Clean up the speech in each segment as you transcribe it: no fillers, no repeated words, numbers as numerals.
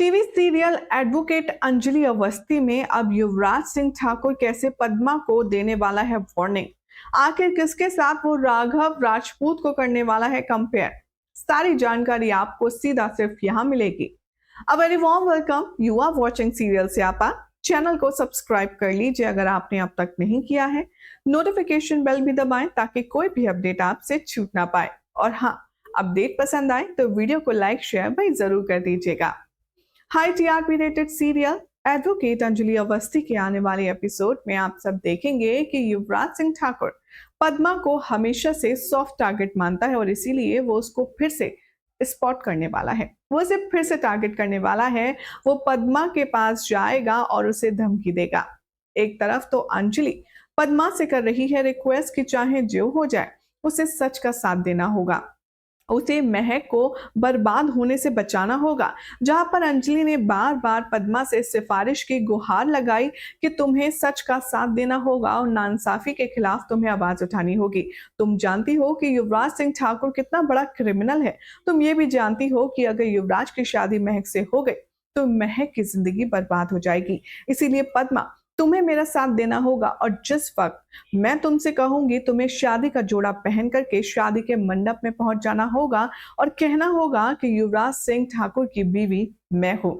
TV serial advocate Anjali Awasthi में अब युवराज सिंह ठाकुर कैसे पद्मा को देने वाला है वार्निंग। आखिर किसके साथ वो राघव राजपूत को करने वाला है कंपेयर। सारी जानकारी आपको सीधा सिर्फ यहाँ मिलेगी। A very warm welcome, you are watching serial Syapa. Channel को सब्सक्राइब कर लीजिए अगर आपने अब तक नहीं किया है। नोटिफिकेशन बेल भी दबाएं ताकि कोई भी अपडेट आपसे छूट ना पाए। और हाँ, अपडेट पसंद आए तो वीडियो को लाइक शेयर भाई जरूर कर दीजिएगा। High TRP rated serial advocate Anjali Awasthi के आने वाले एपिसोड में आप सब देखेंगे कि युवराज सिंह ठाकुर पद्मा को हमेशा से सॉफ्ट टारगेट मानता है और इसीलिए वो उसको फिर से स्पॉट करने वाला है। वो उसे फिर से टारगेट करने वाला है। वो पद्मा के पास जाएगा और उसे धमकी देगा। एक तरफ तो अंजलि पद्मा से कर रही है रिक्वेस्ट कि चाहे जो हो जाए उसे सच का साथ देना होगा, उसे महक को बर्बाद होने से बचाना होगा। जहां पर अंजलि ने बार बार पद्मा से सिफारिश की गुहार लगाई कि तुम्हें सच का साथ देना होगा और नाइंसाफी के खिलाफ तुम्हें आवाज उठानी होगी। तुम जानती हो कि युवराज सिंह ठाकुर कितना बड़ा क्रिमिनल है। तुम ये भी जानती हो कि अगर युवराज की शादी महक से हो गई तो महक की जिंदगी बर्बाद हो जाएगी। इसीलिए पद्मा, तुम्हें मेरा साथ देना होगा और जिस वक्त मैं तुमसे कहूंगी तुम्हें शादी का जोड़ा पहन करके शादी के मंडप में पहुंच जाना होगा और कहना होगा कि युवराज सिंह ठाकुर की बीवी मैं हूं।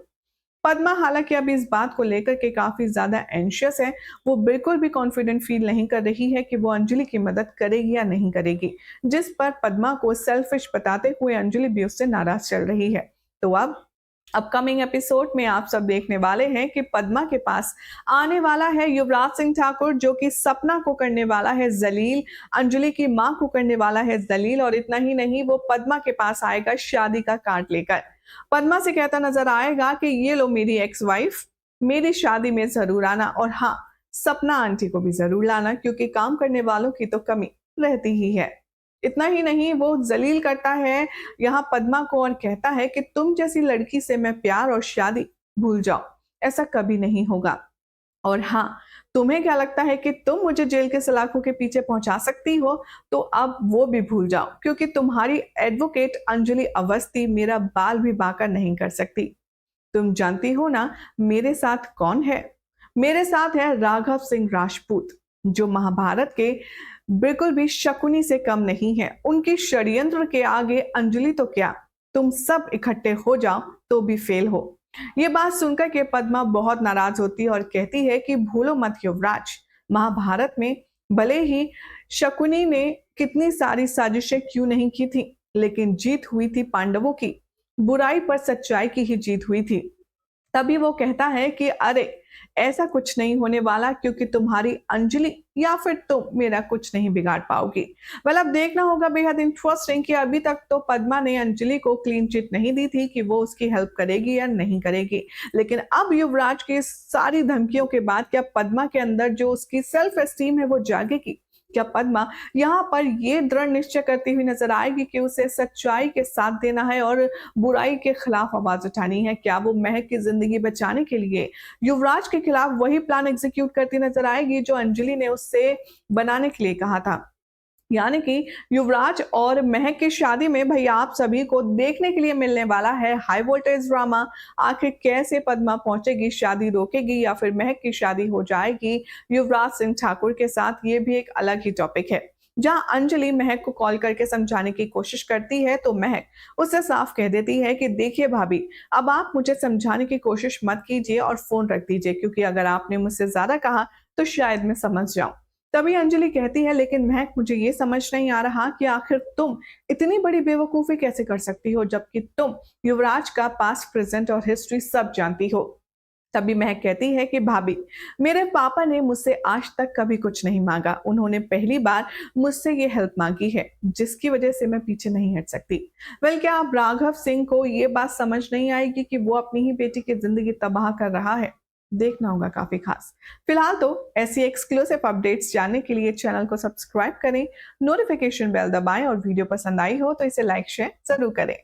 पद्मा हालांकि अभी इस बात को लेकर के काफी ज्यादा एंशियस है। वो बिल्कुल भी कॉन्फिडेंट फील नहीं कर रही है कि वो अंजलि की मदद करेगी या नहीं करेगी, जिस पर पद्मा को सेल्फिश बताते हुए अंजलि भी उससे नाराज चल रही है। तो अब अपकमिंग एपिसोड में आप सब देखने वाले हैं कि पद्मा के पास आने वाला है युवराज सिंह ठाकुर, जो कि सपना को करने वाला है जलील, अंजलि की मां को करने वाला है जलील। और इतना ही नहीं, वो पद्मा के पास आएगा शादी का कार्ड लेकर। पद्मा से कहता नजर आएगा कि ये लो मेरी एक्स वाइफ, मेरी शादी में जरूर आना और हाँ, सपना आंटी को भी जरूर लाना, क्योंकि काम करने वालों की तो कमी रहती ही है। इतना ही नहीं, वो जलील करता है यहाँ पद्मा को और कहता है कि तुम जैसी लड़की से मैं प्यार और शादी भूल जाओ, ऐसा कभी नहीं होगा। और हाँ, तुम्हें क्या लगता है कि तुम मुझे जेल के सलाखों के पीछे पहुंचा सकती हो, तो अब वो भी भूल जाओ, क्योंकि तुम्हारी एडवोकेट अंजलि अवस्थी मेरा बाल भी बांका नहीं कर सकती। तुम जानती हो ना मेरे साथ कौन है? मेरे साथ है राघव सिंह राजपूत, जो महाभारत के बिल्कुल भी शकुनी से कम नहीं है। उनकी षड्यंत्र के आगे अंजलि तो क्या, तुम सब इकट्ठे हो जाओ तो भी फेल हो। ये बात सुनकर के पद्मा बहुत नाराज होती है और कहती है कि भूलो मत युवराज, महाभारत में भले ही शकुनी ने कितनी सारी साजिशें क्यों नहीं की थी, लेकिन जीत हुई थी पांडवों की। बुराई पर सच्चाई की ही जीत हुई थी। तभी वो कहता है कि अरे ऐसा कुछ नहीं होने वाला, क्योंकि तुम्हारी अंजलि या फिर तुम मेरा कुछ नहीं बिगाड़ पाओगी। वेल, अब देखना होगा बेहद इंटरेस्टिंग कि अभी तक तो पद्मा ने अंजलि को क्लीन चिट नहीं दी थी कि वो उसकी हेल्प करेगी या नहीं करेगी, लेकिन अब युवराज की सारी धमकियों के बाद क्या पद्मा के अंदर जो उसकी सेल्फ एस्टीम है वो जागेगी? क्या पद्मा यहाँ पर ये दृढ़ निश्चय करती हुई नजर आएगी कि उसे सच्चाई के साथ देना है और बुराई के खिलाफ आवाज उठानी है? क्या वो महक की जिंदगी बचाने के लिए युवराज के खिलाफ वही प्लान एग्जीक्यूट करती नजर आएगी जो अंजलि ने उससे बनाने के लिए कहा था? यानी कि युवराज और महक की शादी में भैया आप सभी को देखने के लिए मिलने वाला है हाई वोल्टेज ड्रामा। आखिर कैसे पद्मा पहुंचेगी, शादी रोकेगी या फिर महक की शादी हो जाएगी युवराज सिंह ठाकुर के साथ, ये भी एक अलग ही टॉपिक है। जहां अंजलि महक को कॉल करके समझाने की कोशिश करती है तो महक उससे साफ कह देती है कि देखिए भाभी, अब आप मुझे समझाने की कोशिश मत कीजिए और फोन रख दीजिए, क्योंकि अगर आपने मुझसे ज्यादा कहा तो शायद मैं समझ जाऊं। तभी अंजलि कहती है लेकिन महक, मुझे ये समझ नहीं आ रहा कि आखिर तुम इतनी बड़ी बेवकूफी कैसे कर सकती हो, जबकि तुम युवराज का पास्ट, प्रेजेंट और हिस्ट्री सब जानती हो। तभी महक कहती है कि भाभी, मेरे पापा ने मुझसे आज तक कभी कुछ नहीं मांगा। उन्होंने पहली बार मुझसे ये हेल्प मांगी है, जिसकी वजह से मैं पीछे नहीं हट सकती। वेल, क्या अब राघव सिंह को ये बात समझ नहीं आएगी कि वो अपनी ही बेटी की जिंदगी तबाह कर रहा है? देखना होगा काफी खास। फिलहाल तो ऐसी एक्सक्लूसिव अपडेट्स जानने के लिए चैनल को सब्सक्राइब करें, नोटिफिकेशन बेल दबाएं और वीडियो पसंद आई हो तो इसे लाइक शेयर जरूर करें।